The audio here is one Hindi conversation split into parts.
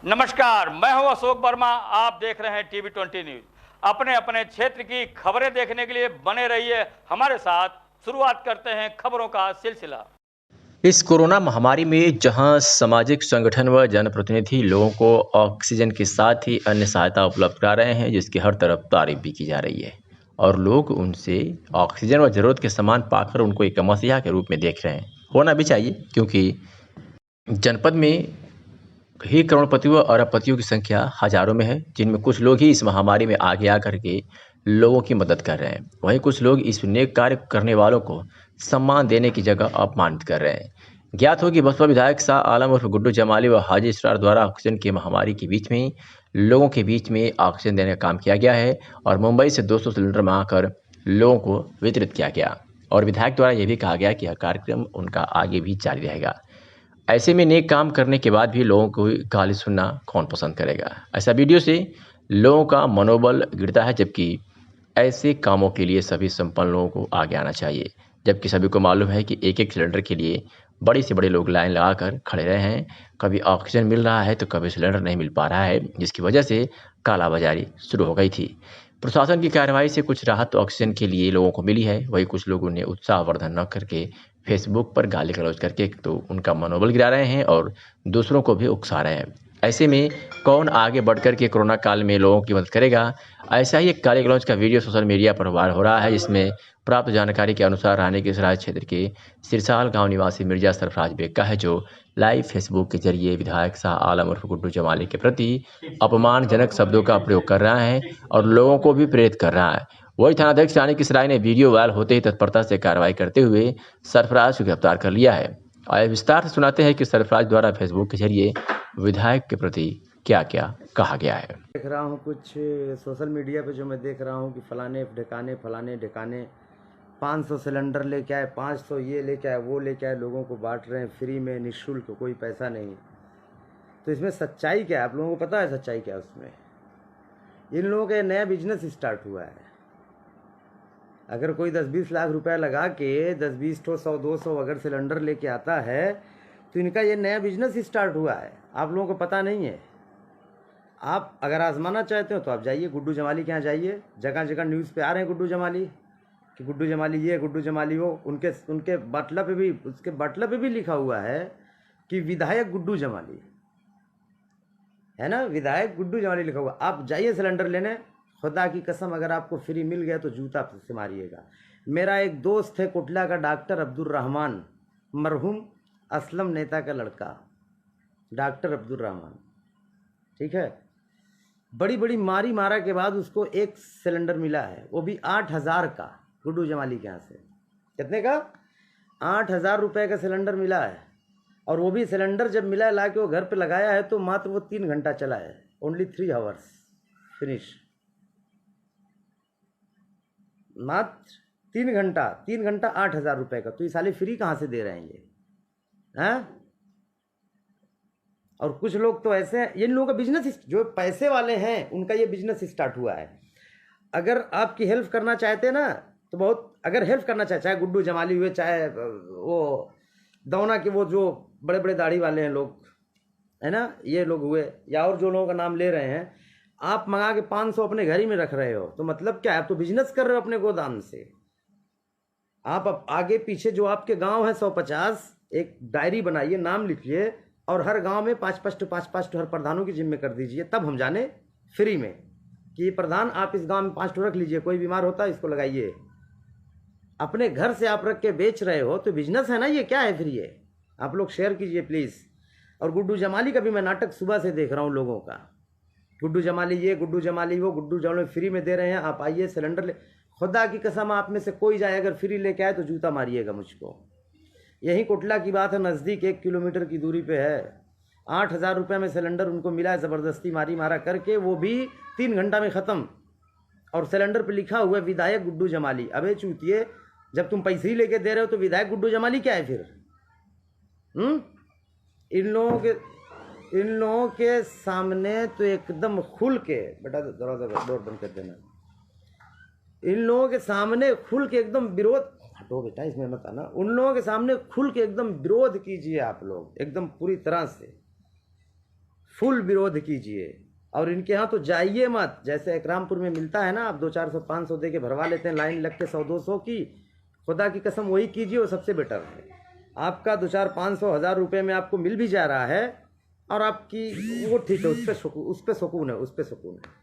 नमस्कार, मैं हूं अशोक वर्मा। आप देख रहे हैं टीवी 20 न्यूज। अपने अपने क्षेत्र की खबरें देखने के लिए बने रहिए हमारे साथ। शुरुआत करते हैं खबरों का सिलसिला। इस कोरोना महामारी में जहां सामाजिक संगठन व जनप्रतिनिधि लोगों को ऑक्सीजन के साथ ही अन्य सहायता उपलब्ध करा रहे हैं, जिसकी हर तरफ तारीफ भी की जा रही है और लोग उनसे ऑक्सीजन व जरूरत के सामान पाकर उनको एक मसीहा के रूप में देख रहे हैं। होना भी चाहिए, क्योंकि जनपद में ही करोड़पतियों और अरबपतियों की संख्या हजारों में है, जिनमें कुछ लोग ही इस महामारी में आगे आकर के लोगों की मदद कर रहे हैं। वहीं कुछ लोग इस नेक कार्य करने वालों को सम्मान देने की जगह अपमानित कर रहे हैं। ज्ञात हो कि बसपा विधायक शाह आलम उर्फ गुड्डू जमाली व हाजी इसरार द्वारा ऑक्सीजन की महामारी के बीच में लोगों के बीच में ऑक्सीजन देने का काम किया गया है और मुंबई से 200 सिलेंडर मंगाकर लोगों को वितरित किया गया और विधायक द्वारा यह भी कहा गया कि यह कार्यक्रम उनका आगे भी जारी रहेगा। ऐसे में नेक काम करने के बाद भी लोगों को गाली सुनना कौन पसंद करेगा। ऐसा वीडियो से लोगों का मनोबल गिरता है, जबकि ऐसे कामों के लिए सभी संपन्न लोगों को आगे आना चाहिए। जबकि सभी को मालूम है कि एक एक सिलेंडर के लिए बड़े से बड़े लोग लाइन लगाकर खड़े रहे हैं। कभी ऑक्सीजन मिल रहा है तो कभी सिलेंडर नहीं मिल पा रहा है, जिसकी वजह से कालाबाजारी शुरू हो गई थी। प्रशासन की कार्रवाई से कुछ राहत ऑक्सीजन के लिए लोगों को मिली है। वही कुछ लोगों ने उत्साहवर्धन न करके फेसबुक पर गाली गलौज करके तो उनका मनोबल गिरा रहे हैं और दूसरों को भी उकसा रहे हैं। ऐसे में कौन आगे बढ़कर के कोरोना काल में लोगों की मदद करेगा। ऐसा ही एक गाली गलौज का वीडियो सोशल मीडिया पर वायरल हो रहा है, जिसमें प्राप्त जानकारी के अनुसार रानी के सराय क्षेत्र के सिरसाल गांव निवासी मिर्जा सरफराज बेग का है, जो लाइव फेसबुक के जरिए विधायक शाह आलम उर्फ गुड्डू जमाली के प्रति अपमानजनक शब्दों का प्रयोग कर रहा है और लोगों को भी प्रेरित कर रहा है। वही थानाध्यक्ष रानी की सराय ने वीडियो वायरल होते ही तत्परता से कार्रवाई करते हुए सरफराज को गिरफ्तार कर लिया है। आइए विस्तार से सुनाते हैं कि सरफराज द्वारा फेसबुक के जरिए विधायक के प्रति क्या क्या कहा गया है। देख रहा हूँ कुछ सोशल मीडिया पे जो मैं देख रहा हूँ कि फलाने ढिकाने 500 सिलेंडर लेके आए, 500 ये लेके आए, वो लेके आए, लोगों को बांट रहे हैं फ्री में, निःशुल्क, कोई पैसा नहीं। तो इसमें सच्चाई क्या है? आप लोगों को पता है सच्चाई क्या है उसमें? इन लोगों का नया बिजनेस स्टार्ट हुआ है। अगर कोई 10-20 लाख रुपया लगा के 10-20 100 200 अगर सिलेंडर लेके आता है तो इनका ये नया बिजनेस स्टार्ट हुआ है। आप लोगों को पता नहीं है। आप अगर आजमाना चाहते हो तो आप जाइए गुड्डू जमाली के यहाँ जाइए। जगह जगह न्यूज़ पे आ रहे हैं गुड्डू जमाली कि गुड्डू जमाली ये, गुड्डू जमाली वो। उनके बाटला पे भी, उसके बाटला पे भी लिखा हुआ है कि विधायक गुड्डू जमाली, है ना, विधायक गुड्डू जमाली लिखा हुआ। आप जाइए सिलेंडर लेने, खुदा की कसम अगर आपको फ्री मिल गया तो जूता से मारिएगा। मेरा एक दोस्त है कोटला का, डॉक्टर अब्दुल रहमान, मरहूम असलम नेता का लड़का, डॉक्टर अब्दुल रहमान, ठीक है। बड़ी बड़ी मारी मारा के बाद उसको एक सिलेंडर मिला है, वो भी 8000 का, गुड्डू जमाली के यहाँ से। कितने का? 8000 रुपये का सिलेंडर मिला है। और वो भी सिलेंडर जब मिला है ला के वो घर पे लगाया है तो मात्र वो 3 घंटा चला है, ओनली 3 आवर्स फिनिश। मात्र 3 घंटा 8000 रुपये का। तो ये साले फ्री कहाँ से दे रहे हैं ये, हैं? और कुछ लोग तो ऐसे हैं, इन लोगों का बिजनेस, जो पैसे वाले हैं उनका ये बिजनेस स्टार्ट हुआ है। अगर आपकी हेल्प करना चाहते ना तो बहुत, अगर हेल्प करना चाहे गुड्डू जमाली हुए, चाहे वो दौना के वो जो बड़े बड़े दाढ़ी वाले हैं लोग, है ना, ये लोग हुए, या और जो लोगों का नाम ले रहे हैं, आप मंगा के 500 अपने घर ही में रख रहे हो तो मतलब क्या है? आप तो बिजनेस कर रहे हो अपने गोदाम से। आप आगे पीछे जो आपके गांव है 150, एक डायरी बनाइए, नाम लिखिए और हर गांव में 5 हर प्रधानों की जिम्मे कर दीजिए, तब हम जाने फ्री में कि प्रधान आप इस गांव में 5 रख लीजिए, कोई बीमार होता है इसको लगाइए। अपने घर से आप रख के बेच रहे हो तो बिजनेस है ना ये, क्या है फिर ये? आप लोग शेयर कीजिए प्लीज़। और गुड्डू जमाली का भी मैं नाटक सुबह से देख रहा हूँ लोगों का, गुड्डू जमाली ये, गुड्डू जमाली वो, गुड्डू जमाली फ्री में दे रहे हैं, आप आइए सिलेंडर ले। खुदा की कसम आप में से कोई जाए अगर फ्री लेके आए तो जूता मारिएगा मुझको। यही कोटला की बात है, नज़दीक 1 किलोमीटर की दूरी पे है। 8000 रुपये में सिलेंडर उनको मिला है, ज़बरदस्ती मारी मारा करके, वो भी 3 घंटा में ख़त्म। और सिलेंडर पे लिखा हुआ है विधायक गुड्डू जमाली। अबे चूतिए, जब तुम पैसे ही लेके दे रहे हो तो विधायक गुड्डू जमाली क्या है फिर? इन लोगों के सामने तो एकदम खुल के, बेटा दरवाजा डोर बंद कर देना, इन लोगों के सामने खुल के एकदम विरोध, हटो बेटा इसमें मत आना, उन लोगों के सामने खुल के एकदम विरोध कीजिए आप लोग, एकदम पूरी तरह से। फुल विरोध कीजिए। और इनके यहाँ तो जाइए मत। जैसे एकरामपुर में मिलता है ना, आप 200-400-500 दे के भरवा लेते हैं लाइन लग के 100-200 की। खुदा की कसम वही कीजिए, वो सबसे बेटर है। आपका 200-400-500 रुपये में आपको मिल भी जा रहा है और आपकी वो ठीक है, उस पर सुकून है, उस पर सुकून है।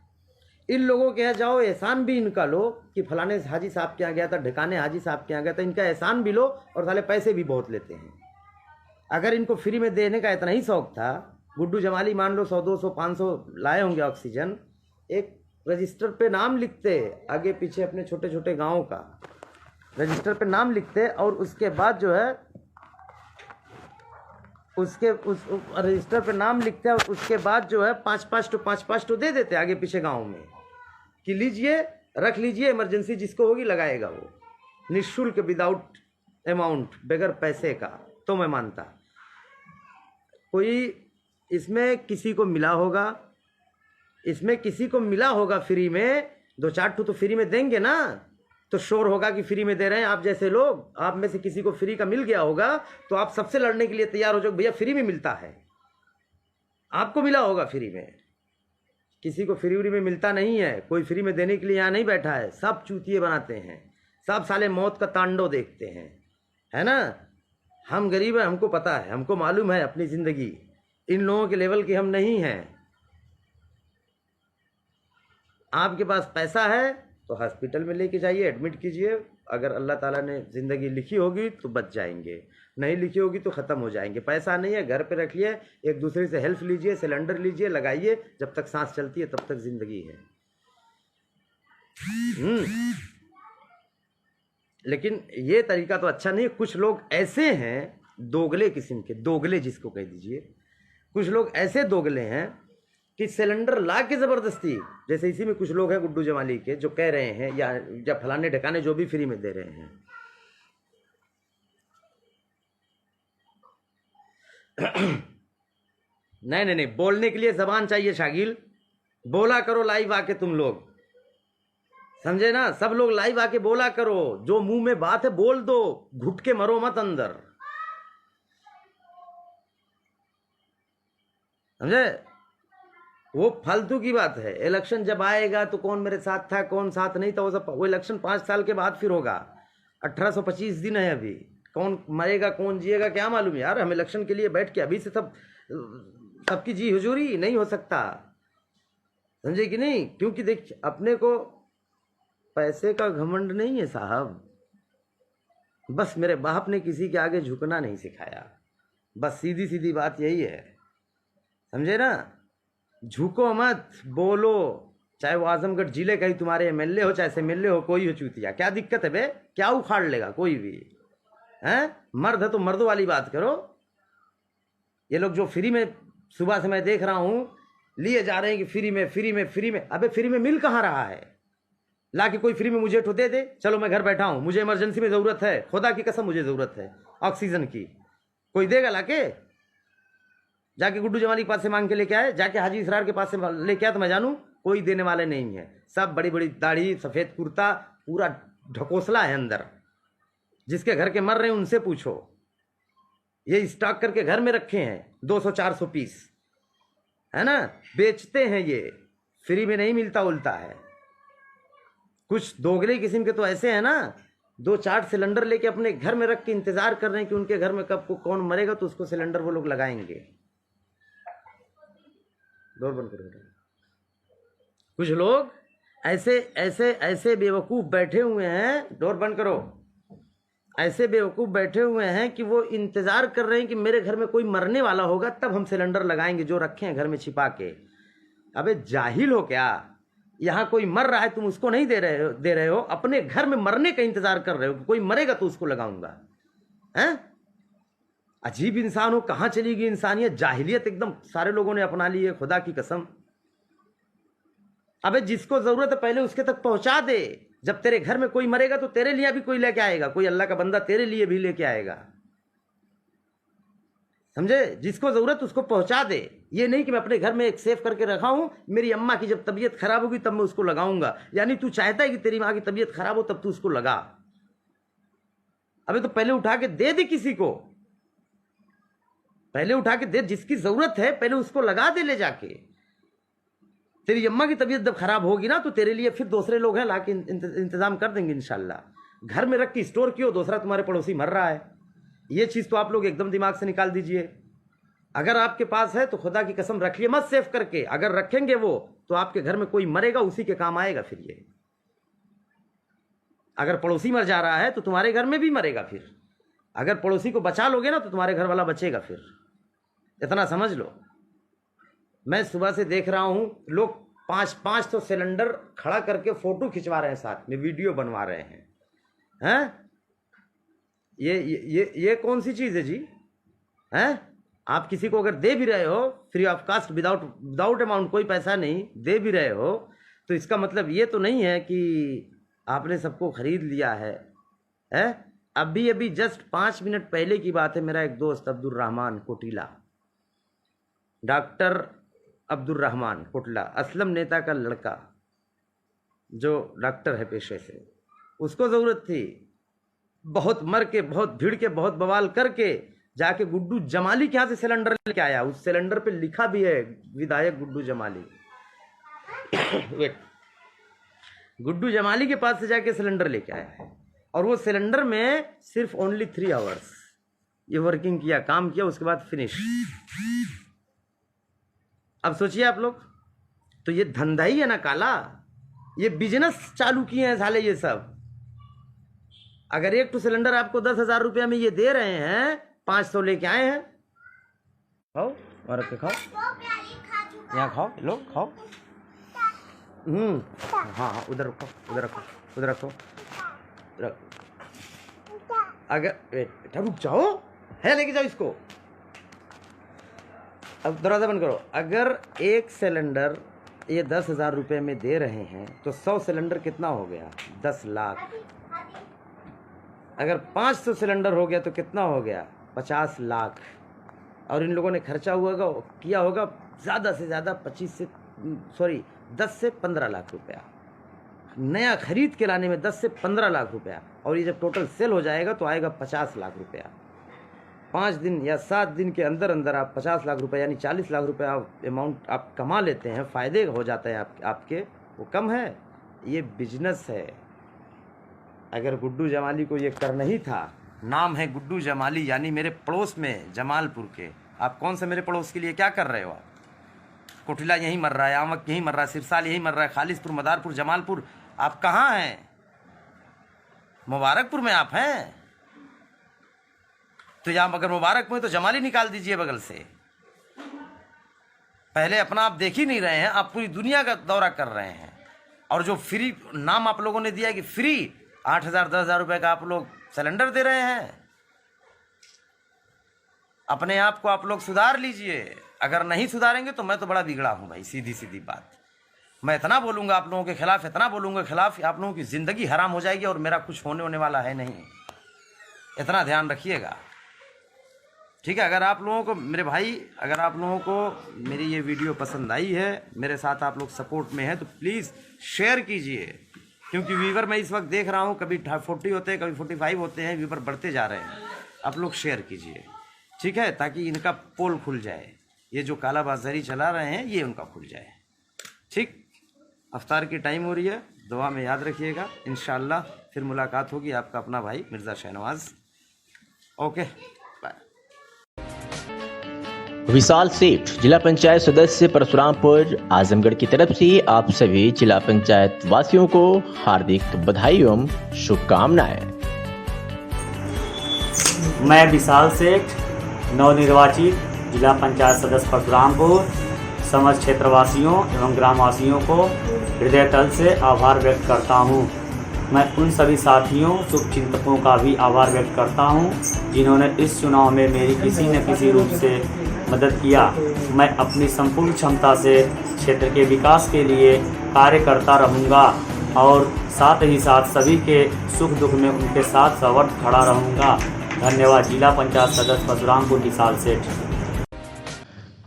इन लोगों के यहाँ जाओ, एहसान भी इनका लो कि फलाने हाजी साहब के यहाँ गया था, ढिकाने हाजी साहब के यहाँ गया था, इनका एहसान भी लो और साले पैसे भी बहुत लेते हैं। अगर इनको फ्री में देने का इतना ही शौक था, गुड्डू जमाली मान लो 100-200-500 लाए होंगे ऑक्सीजन, एक रजिस्टर पे नाम लिखते आगे पीछे अपने छोटे छोटे गाँव का, रजिस्टर पे नाम लिखते और उसके बाद जो है उस रजिस्टर पे नाम लिखते हैं और उसके बाद जो है 5-5 तो दे देते आगे पीछे गांव में कि लीजिए, रख लीजिए, इमरजेंसी जिसको होगी लगाएगा वो, निःशुल्क, विदाउट अमाउंट, बगैर पैसे का। तो मैं मानता कोई इसमें किसी को मिला होगा, इसमें किसी को मिला होगा फ्री में, 2-4 तो फ्री में देंगे ना, तो शोर होगा कि फ्री में दे रहे हैं। आप जैसे लोग, आप में से किसी को फ्री का मिल गया होगा तो आप सबसे लड़ने के लिए तैयार हो जाओ, भैया फ्री में मिलता है, आपको मिला होगा फ्री में। किसी को फ्री में मिलता नहीं है, कोई फ्री में देने के लिए यहाँ नहीं बैठा है, सब चूतिए बनाते हैं, सब साले मौत का तांडव देखते हैं, है ना। हम गरीब हैं, हमको पता है, हमको मालूम है अपनी ज़िंदगी, इन लोगों के लेवल की हम नहीं हैं। आपके पास पैसा है तो हॉस्पिटल में लेके जाइए, एडमिट कीजिए। अगर अल्लाह ताला ने ज़िंदगी लिखी होगी तो बच जाएंगे, नहीं लिखी होगी तो ख़त्म हो जाएंगे। पैसा नहीं है, घर पे रखिए, एक दूसरे से हेल्प लीजिए, सिलेंडर लीजिए, लगाइए, जब तक सांस चलती है तब तक ज़िंदगी है। लेकिन ये तरीका तो अच्छा नहीं है। कुछ लोग ऐसे हैं दोगले किस्म के, दोगले जिसको कह दीजिए, कुछ लोग ऐसे दोगले हैं कि सिलेंडर ला के ज़बरदस्ती, जैसे इसी में कुछ लोग हैं गुड्डू जमाली के जो कह रहे हैं, या फलाने ढकाने जो भी फ्री में दे रहे हैं। नहीं, बोलने के लिए जबान चाहिए शागिल, बोला करो लाइव आके, तुम लोग समझे ना, सब लोग लाइव आके बोला करो, जो मुंह में बात है बोल दो, घुट के मरो मत अंदर, समझे। वो फालतू की बात है। इलेक्शन जब आएगा तो कौन मेरे साथ था, कौन साथ नहीं था, वो इलेक्शन 5 साल के बाद फिर होगा। 1825 दिन है अभी, कौन मरेगा कौन जिएगा क्या मालूम यार। हम इलेक्शन के लिए बैठ के अभी से सबकी जी हुजूरी नहीं हो सकता, समझे कि नहीं। क्योंकि देख, अपने को पैसे का घमंड नहीं है साहब, बस मेरे बाप ने किसी के आगे झुकना नहीं सिखाया, बस सीधी सीधी बात यही है, समझे ना। झुको मत, बोलो, चाहे वो आजमगढ़ जिले का ही तुम्हारे एमएलए हो, चाहे एमएलए हो, कोई हो चूतिया, क्या दिक्कत है बे, क्या उखाड़ लेगा कोई भी, हैं। मर्द है तो मर्दों वाली बात करो। ये लोग जो फ्री में, सुबह से मैं देख रहा हूँ लिए जा रहे हैं कि फ्री में फ्री में फ्री में, अबे फ्री में मिल कहाँ रहा है। ला के कोई फ्री में मुझे ठो दे दे, चलो मैं घर बैठा हूँ, मुझे इमरजेंसी में ज़रूरत है, खुदा की कसम मुझे ज़रूरत है ऑक्सीजन की, कोई देगा ला के। जाके गुड्डू जमाली के पास से मांग के लेके आए, जाके हाजी इसरार के पास से लेके आए तो मैं जानूँ, कोई देने वाले नहीं है। सब बड़ी बड़ी दाढ़ी, सफ़ेद कुर्ता, पूरा ढकोसला है अंदर। जिसके घर के मर रहे हैं उनसे पूछो, ये स्टॉक करके घर में रखे हैं 200-400 पीस, है ना, बेचते हैं ये, फ्री में नहीं मिलता उल्टा है। कुछ दोगले किस्म के तो ऐसे हैं ना, 2-4 सिलेंडर लेके अपने घर में रख के इंतजार कर रहे हैं कि उनके घर में कब को कौन मरेगा तो उसको सिलेंडर वो लोग लगाएंगे। डोर बंद करो। कुछ लोग ऐसे ऐसे ऐसे बेवकूफ़ बैठे हुए हैं, डोर बंद करो, ऐसे बेवकूफ़ बैठे हुए हैं कि वो इंतज़ार कर रहे हैं कि मेरे घर में कोई मरने वाला होगा तब हम सिलेंडर लगाएंगे, जो रखे हैं घर में छिपा के। अबे जाहिल हो क्या, यहाँ कोई मर रहा है तुम उसको नहीं दे रहे हो, अपने घर में मरने का इंतज़ार कर रहे हो कि कोई मरेगा तो उसको लगाऊंगा, हैं। अजीब इंसान हो, कहाँ चली गई इंसानियत, जाहिलियत एकदम सारे लोगों ने अपना ली है, खुदा की कसम। अबे जिसको ज़रूरत है पहले उसके तक पहुँचा दे। जब तेरे घर में कोई मरेगा तो तेरे लिए भी कोई लेके आएगा, कोई अल्लाह का बंदा तेरे लिए भी लेके आएगा, समझे। जिसको ज़रूरत उसको पहुँचा दे। ये नहीं कि मैं अपने घर में एक सेफ करके रखा हूँ, मेरी अम्मा की जब तबीयत खराब होगी तब मैं उसको लगाऊंगा, यानी तू चाहता है कि तेरी माँ की तबीयत खराब हो तब तू उसको लगा। अबे तो पहले उठा के दे दे किसी को, पहले उठा के दे, जिसकी जरूरत है पहले उसको लगा दे ले जाके। तेरी अम्मा की तबीयत जब खराब होगी ना तो तेरे लिए फिर दूसरे लोग हैं लाके इंतजाम कर देंगे इंशाल्लाह। घर में रख के स्टोर कियो, दूसरा तुम्हारे पड़ोसी मर रहा है, ये चीज़ तो आप लोग एकदम दिमाग से निकाल दीजिए। अगर आपके पास है तो खुदा की कसम रखिए मत सेव करके, अगर रखेंगे वो तो आपके घर में कोई मरेगा उसी के काम आएगा फिर ये। अगर पड़ोसी मर जा रहा है तो तुम्हारे घर में भी मरेगा फिर, अगर पड़ोसी को बचा लोगे ना तो तुम्हारे घर वाला बचेगा फिर, इतना समझ लो। मैं सुबह से देख रहा हूं लोग 5-5 तो सिलेंडर खड़ा करके फोटो खिंचवा रहे हैं, साथ में वीडियो बनवा रहे हैं। ये कौन सी चीज़ है जी? हैं? आप किसी को अगर दे भी रहे हो free of cost, without amount, कोई पैसा नहीं, दे भी रहे हो तो इसका मतलब ये तो नहीं है कि आपने सबको खरीद लिया है। अभी जस्ट 5 मिनट पहले की बात है, मेरा एक दोस्त अब्दुल रहमान कोटिला, डॉक्टर अब्दुल रहमान कोटला, असलम नेता का लड़का जो डॉक्टर है पेशे से, उसको ज़रूरत थी, बहुत मर के, बहुत भिड़ के, बहुत बवाल करके जाके गुड्डू जमाली के यहाँ से सिलेंडर लेके आया। उस सिलेंडर पे लिखा भी है विधायक गुड्डू जमाली। वेट, गुड्डू जमाली के पास से जाके सिलेंडर लेके आया है और वो सिलेंडर में सिर्फ ओनली 3 आवर्स ये वर्किंग किया, काम किया, उसके बाद फिनिश। अब सोचिए आप लोग, तो ये धंधा ही है ना काला, ये बिजनेस चालू किए हैं साले ये सब। अगर एक तो सिलेंडर आपको 10,000 रुपया में ये दे रहे हैं, 500 लेके आए हैं, खाओ और रख के खाओ, यहाँ खाओ, लो खाओ। हाँ, उधर रखो, उधर रखो, उधर रखो, अगर बेटा रुक जाओ, है लेके जाओ इसको। अब दरवाजा बंद करो। अगर एक सिलेंडर ये 10,000 रुपये में दे रहे हैं तो 100 सिलेंडर कितना हो गया? 10 लाख। अगर 500 सिलेंडर हो गया तो कितना हो गया? 50 लाख। और इन लोगों ने खर्चा किया होगा ज़्यादा से ज़्यादा 10 से 15 लाख रुपया, नया खरीद के लाने में 10 से 15 लाख रुपया, और ये जब टोटल सेल हो जाएगा तो आएगा 50 लाख रुपया। 5 दिन या 7 दिन के अंदर अंदर आप 50 लाख रुपए यानी 40 लाख रुपए अमाउंट आप कमा लेते हैं, फ़ायदे हो जाता है आपके। वो कम है, ये बिजनेस है। अगर गुड्डू जमाली को ये करना ही था, नाम है गुड्डू जमाली, यानी मेरे पड़ोस में जमालपुर के, आप कौन से मेरे पड़ोस के लिए क्या कर रहे हो? आप कोटिला यहीं मर रहा है, आमक यहीं मर रहा है, सिरसाल यहीं मर रहा है, खालिसपुर, मदारपुर, जमालपुर, आप कहाँ हैं? मुबारकपुर में आप हैं तो यहाँ अगर मुबारक में तो जमाली निकाल दीजिए बगल से। पहले अपना आप देख ही नहीं रहे हैं, आप पूरी दुनिया का दौरा कर रहे हैं। और जो फ्री नाम आप लोगों ने दिया है कि फ्री 8,000 10,000 रुपए का आप लोग सिलेंडर दे रहे हैं। अपने आप को आप लोग सुधार लीजिए। अगर नहीं सुधारेंगे तो मैं तो बड़ा बिगड़ा हूँ भाई, सीधी सीधी बात। मैं इतना बोलूँगा आप लोगों के खिलाफ, इतना बोलूँगा खिलाफ, आप लोगों की ज़िंदगी हराम हो जाएगी और मेरा कुछ होने वाला है नहीं। इतना ध्यान रखिएगा, ठीक है? अगर आप लोगों को मेरे भाई, अगर आप लोगों को मेरी ये वीडियो पसंद आई है, मेरे साथ आप लोग सपोर्ट में हैं, तो प्लीज़ शेयर कीजिए। क्योंकि व्यूवर मैं इस वक्त देख रहा हूँ कभी 40 होते हैं, कभी 45 होते हैं, व्यूवर बढ़ते जा रहे हैं। आप लोग शेयर कीजिए, ठीक है? ताकि इनका पोल खुल जाए, ये जो कालाबाजारी चला रहे हैं ये उनका खुल जाए। ठीक, अफ्तार की टाइम हो रही है, दुआ में याद रखिएगा। इंशाअल्लाह फिर मुलाकात होगी। आपका अपना भाई मिर्ज़ा शहनवाज। Okay, bye. विशाल सेठ, जिला पंचायत सदस्य परशुरामपुर, आजमगढ़ की तरफ से आप सभी जिला पंचायत वासियों को हार्दिक बधाई एवं शुभकामनाएं। मैं विशाल सेठ, नवनिर्वाचित जिला पंचायत सदस्य परशुरामपुर, समस्त क्षेत्रवासियों एवं ग्रामवासियों को हृदय तल से आभार व्यक्त करता हूं। मैं उन सभी साथियों, शुभचिंतकों का भी आभार व्यक्त करता हूं जिन्होंने इस चुनाव में मेरी किसी न किसी रूप से मदद किया। मैं अपनी संपूर्ण क्षमता से क्षेत्र के विकास के लिए कार्य करता रहूँगा और साथ ही साथ सभी के सुख दुख में उनके साथ सवर्त खड़ा रहूँगा। धन्यवाद। जिला पंचायत सदस्य परशुरामपुर विशाल सेठ।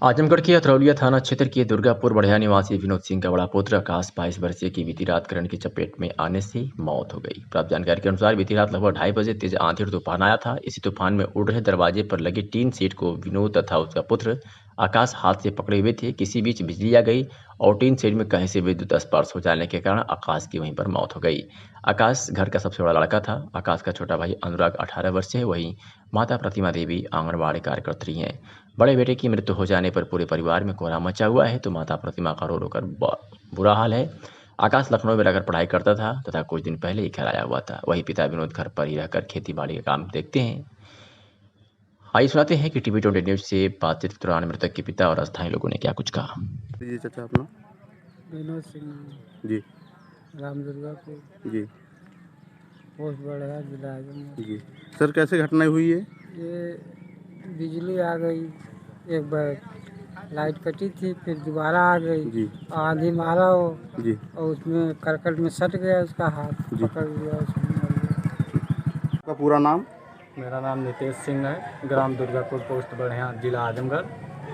आजमगढ़ के अतरौलिया थाना क्षेत्र के दुर्गापुर बढ़िया निवासी विनोद सिंह का बड़ा पुत्र आकाश 22 वर्षीय की बीती रात करंट की चपेट में आने से मौत हो गई। प्राप्त जानकारी के अनुसार बीती रात लगभग 2:30 बजे तेज आंधी और तूफान आया था। इसी तूफान में उड़ रहे दरवाजे पर लगे टीन सीट को विनोद तथा उसका पुत्र आकाश हाथ से पकड़े हुए थे। किसी बीच बिजली आ गई और टीन सेट में कहीं से विद्युत स्पर्श हो जाने के कारण आकाश की वहीं पर मौत हो गई। आकाश घर का सबसे बड़ा लड़का था। आकाश का छोटा भाई अनुराग 18 वर्ष है। वहीं माता प्रतिमा देवी आंगनबाड़ी कार्यकर्त्री हैं। बड़े बेटे की मृत्यु हो जाने पर पूरे परिवार में कोहराम मचा हुआ है तो माता प्रतिमा का रो रो कर बुरा हाल है। आकाश लखनऊ में रहकर पढ़ाई करता था तथा कुछ दिन पहले ही घर आया हुआ था। वही पिता विनोद घर पर ही रहकर खेती बाड़ी का काम देखते हैं। आइए सुनाते हैं कि TV20 न्यूज से बातचीत के दौरान मृतक के पिता और स्थानीय लोगों ने क्या कुछ कहा। जी चाचा अपना विनोद सिंह जी राम दुर्गापुर जी पोस्ट बढ़िया जिला आजमगढ़। जी सर कैसे घटना हुई है? ये बिजली आ गई, एक बार लाइट कटी थी, फिर दोबारा आ गई जी आंधी मारा वो जी और उसमें करकट में सट गया, उसका हाथ जी। पकड़ लिया, उसमें मर गया। आपका पूरा नाम? मेरा नाम नितेश सिंह है, ग्राम दुर्गापुर पोस्ट बढ़िया जिला आजमगढ़।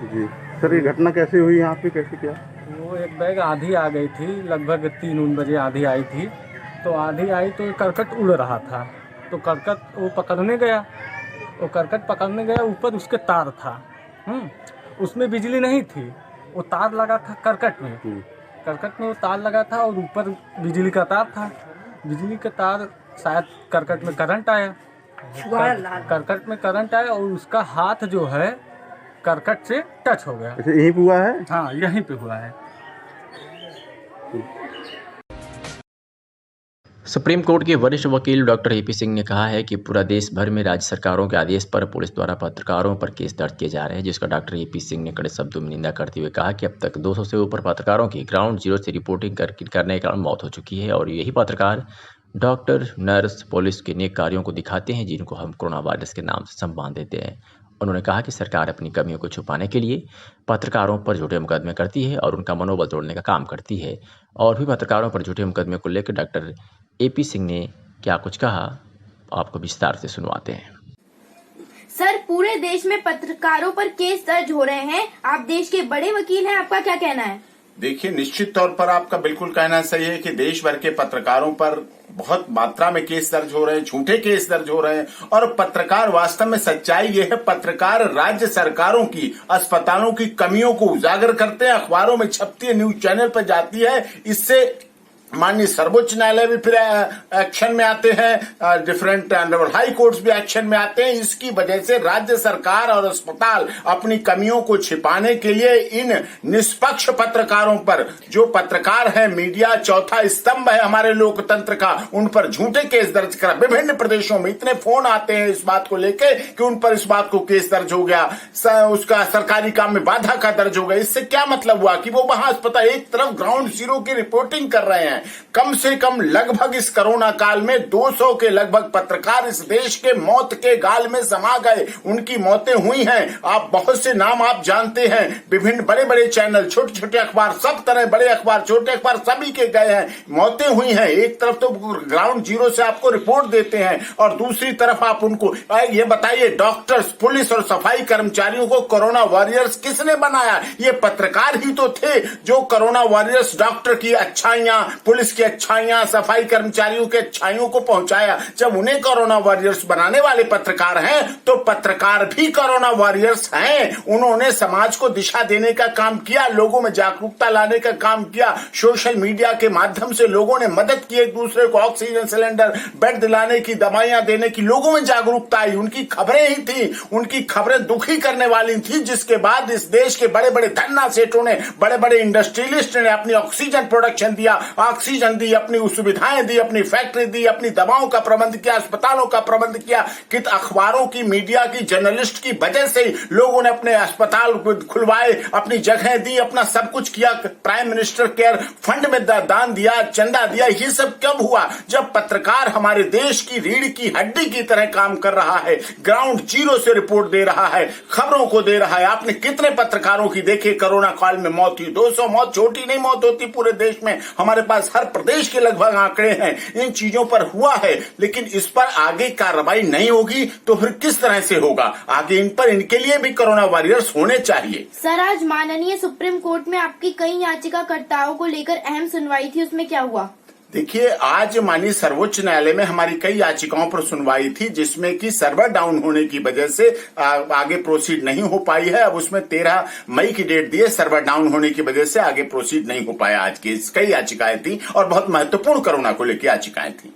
जी सर ये घटना कैसे हुई यहाँ पे, कैसे क्या? वो एक बैग आंधी आ गई थी, लगभग 3 बजे आंधी आई थी। तो आंधी आई तो करकट उड़ रहा था, तो करकट वो पकड़ने गया, वो करकट पकड़ने गया, ऊपर उसके तार था। उसमें बिजली नहीं थी, वो तार लगा था करकट में। करकट में वो तार लगा था और ऊपर बिजली का तार था। बिजली का तार शायद करकट में करंट आया, करकट में करंट आया और उसका हाथ जो है करकट से टच हो गया। अच्छा यहीं पे हुआ है? हाँ यहीं पे हुआ है। सुप्रीम कोर्ट के वरिष्ठ वकील डॉक्टर AP सिंह ने कहा है कि पूरा देश भर में राज्य सरकारों के आदेश पर पुलिस द्वारा पत्रकारों पर केस दर्ज किए जा रहे हैं, जिसका डॉक्टर AP सिंह ने कड़े शब्दों में निंदा करते हुए कहा कि अब तक 200 से ऊपर पत्रकारों की ग्राउंड जीरो से रिपोर्टिंग करने के कारण मौत हो चुकी है और यही पत्रकार डॉक्टर, नर्स, पुलिस के नेक कार्यों को दिखाते हैं जिनको हम कोरोना वायरस के नाम से सम्मान देते हैं। उन्होंने कहा कि सरकार अपनी कमियों को छुपाने के लिए पत्रकारों पर झूठे मुकदमे करती है और उनका मनोबल तोड़ने का काम करती है। और भी पत्रकारों पर झूठे मुकदमे को लेकर डॉक्टर AP सिंह ने क्या कुछ कहा, आपको विस्तार से सुनवाते हैं। सर पूरे देश में पत्रकारों पर केस दर्ज हो रहे हैं, आप देश के बड़े वकील हैं, आपका क्या कहना है? देखिए निश्चित तौर पर आपका बिल्कुल कहना सही है कि देश भर के पत्रकारों पर बहुत मात्रा में केस दर्ज हो रहे हैं, झूठे केस दर्ज हो रहे हैं। और पत्रकार वास्तव में सच्चाई ये है, पत्रकार राज्य सरकारों की, अस्पतालों की कमियों को उजागर करते हैं, अखबारों में छपती है, न्यूज चैनल पर जाती है। इससे माननीय सर्वोच्च न्यायालय भी फिर एक्शन में आते हैं, डिफरेंट ऑनरेबल हाई कोर्ट्स भी एक्शन में आते हैं। इसकी वजह से राज्य सरकार और अस्पताल अपनी कमियों को छिपाने के लिए इन निष्पक्ष पत्रकारों पर, जो पत्रकार है, मीडिया चौथा स्तंभ है हमारे लोकतंत्र का, उन पर झूठे केस दर्ज करा। विभिन्न प्रदेशों में इतने फोन आते हैं इस बात को लेके कि उन पर इस बात को केस दर्ज हो गया, उसका सरकारी काम में बाधा का दर्ज हो गया। इससे क्या मतलब हुआ कि वो वहां अस्पताल एक तरफ ग्राउंड जीरो की रिपोर्टिंग कर रहे हैं। कम से कम लगभग इस कोरोना काल में 200 के लगभग पत्रकार इस देश के मौत के गाल में समा गए, उनकी मौतें हुई हैं। आप बहुत से नाम आप जानते हैं, विभिन्न बड़े बड़े चैनल, छोटे छोटे अखबार, सब तरह बड़े अखबार, छोटे अखबार सभी के गए हैं, मौतें हुई हैं। एक तरफ तो ग्राउंड जीरो से आपको रिपोर्ट देते हैं और दूसरी तरफ आप उनको ये बताइए, डॉक्टर्स, पुलिस और सफाई कर्मचारियों को कोरोना वॉरियर्स किसने बनाया? ये पत्रकार ही तो थे जो कोरोना वॉरियर्स, डॉक्टर की अच्छाइयां, पुलिस की अच्छाइयां, सफाई कर्मचारियों के अच्छाइयों को पहुंचाया। जब उन्हें कोरोना वॉरियर्स बनाने वाले पत्रकार हैं तो पत्रकार भी कोरोना वॉरियर्स हैं। उन्होंने समाज को दिशा देने का काम किया, लोगों में जागरूकता लाने का काम किया, सोशल मीडिया के माध्यम से लोगों ने मदद की, एक दूसरे को ऑक्सीजन सिलेंडर, बेड दिलाने की, दवाइयां देने की, लोगों में जागरूकता आई। उनकी खबरें ही थी, उनकी खबरें दुखी करने वाली थी, जिसके बाद इस देश के बड़े बड़े धन्ना सेठों ने, बड़े बड़े इंडस्ट्रियलिस्ट ने अपनी ऑक्सीजन प्रोडक्शन दिया, ऑक्सीजन दी, अपनी सुविधाएं दी, अपनी फैक्ट्री दी, अपनी दवाओं का प्रबंध किया, अस्पतालों का प्रबंध किया। कित अखबारों की, मीडिया की, जर्नलिस्ट की वजह से लोगों ने अपने अस्पताल खुलवाए, अपनी जगह दी, अपना सब कुछ किया, प्राइम मिनिस्टर केयर फंड में दान दिया, चंदा दिया। ये सब कब हुआ? जब पत्रकार हमारे देश की रीढ़ की हड्डी की तरह काम कर रहा है, ग्राउंड जीरो से रिपोर्ट दे रहा है, खबरों को दे रहा है। आपने कितने पत्रकारों की देखे कोरोना काल में मौत हुई? 200 मौत छोटी नहीं मौत होती पूरे देश में। हमारे पास हर प्रदेश के लगभग आंकड़े हैं, इन चीजों पर हुआ है, लेकिन इस पर आगे कार्रवाई नहीं होगी तो फिर किस तरह से होगा आगे? इन पर इनके लिए भी कोरोना वॉरियर्स होने चाहिए। सर, आज माननीय सुप्रीम कोर्ट में आपकी कई याचिकाकर्ताओं को लेकर अहम सुनवाई थी, उसमें क्या हुआ? देखिए, आज माननीय सर्वोच्च न्यायालय में हमारी कई याचिकाओं पर सुनवाई थी, जिसमें कि सर्वर डाउन होने की वजह से आगे प्रोसीड नहीं हो पाई है। अब उसमें 13 मई की डेट दी है, सर्वर डाउन होने की वजह से आगे प्रोसीड नहीं हो पाया। आज की कई याचिकाएं थी और बहुत महत्वपूर्ण कोरोना को लेकर याचिकाएं थी।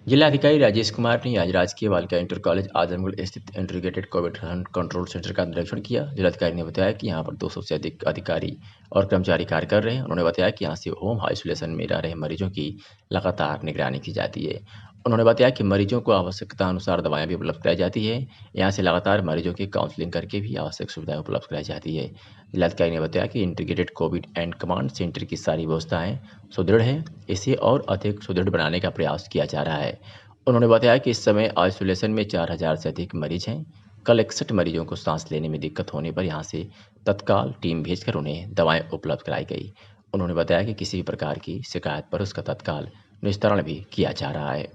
जिलाधिकारी राजेश कुमार ने आज राजकीय बालिका इंटर कॉलेज आजमगढ़ स्थित इंटीग्रेटेड कोविड कंट्रोल सेंटर का निरीक्षण किया। जिलाधिकारी ने बताया कि यहां पर 200 से अधिक अधिकारी और कर्मचारी कार्य कर रहे हैं। उन्होंने बताया कि यहां से होम आइसोलेशन में रह रहे मरीजों की लगातार निगरानी की जाती है। उन्होंने बताया कि मरीजों को आवश्यकता अनुसार दवाएं भी उपलब्ध कराई जाती है। यहाँ से लगातार मरीजों की काउंसलिंग करके भी आवश्यक सुविधाएं उपलब्ध कराई जाती है। जिलाधिकारी ने बताया कि integrated Covid and command centre की सारी व्यवस्थाएं सुदृढ़ है, इसे और अधिक सुदृढ़ बनाने का प्रयास किया जा रहा है। उन्होंने बताया कि इस समय आइसोलेशन में 4000 से अधिक मरीज हैं। कल 61 मरीजों को सांस लेने में दिक्कत होने पर यहाँ से तत्काल टीम भेजकर उन्हें दवाएं उपलब्ध कराई गई। उन्होंने बताया कि किसी भी प्रकार की शिकायत पर उसका तत्काल निस्तारण भी किया जा रहा है।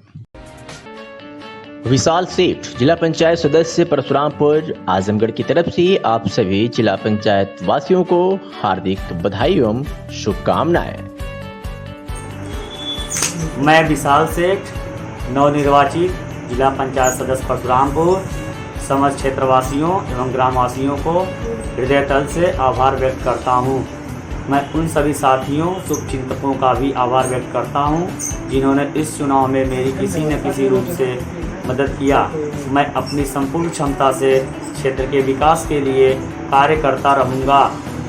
विशाल सेठ, जिला पंचायत सदस्य परशुरामपुर आजमगढ़ की तरफ से आप सभी जिला पंचायत वासियों को हार्दिक बधाई एवं शुभकामनाएं। मैं विशाल सेठ, नवनिर्वाचित जिला पंचायत सदस्य परशुरामपुर, समस्त क्षेत्रवासियों एवं ग्रामवासियों को हृदय तल से आभार व्यक्त करता हूँ। मैं उन सभी साथियों, शुभचिंतकों का भी आभार व्यक्त करता हूँ जिन्होंने इस चुनाव में मेरी किसी न किसी रूप से मदद किया। मैं अपनी संपूर्ण क्षमता से क्षेत्र के विकास के लिए कार्य करता रहूँगा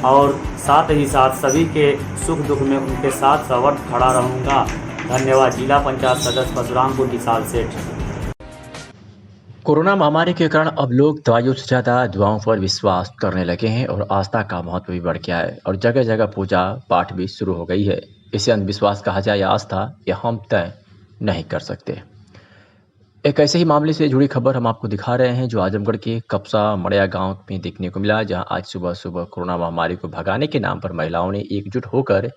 और साथ ही साथ सभी के सुख दुख में उनके साथ सवर्त खड़ा रहूँगा। धन्यवाद। जिला पंचायत सदस्य परशुरामपुर विशाल सेठ। कोरोना महामारी के कारण अब लोग दवाइयों से ज़्यादा दुआओं पर विश्वास करने लगे हैं और आस्था का महत्व भी बढ़ गया है और जगह जगह पूजा पाठ भी शुरू हो गई है। इसे अंधविश्वास कहा जाए या आस्था, यह हम तय नहीं कर सकते। एक ऐसे ही मामले से जुड़ी खबर हम आपको दिखा रहे हैं जो आजमगढ़ के कपसा मड़िया गांव में देखने को मिला, जहां आज सुबह सुबह कोरोना महामारी को भगाने के नाम पर महिलाओं ने एकजुट होकर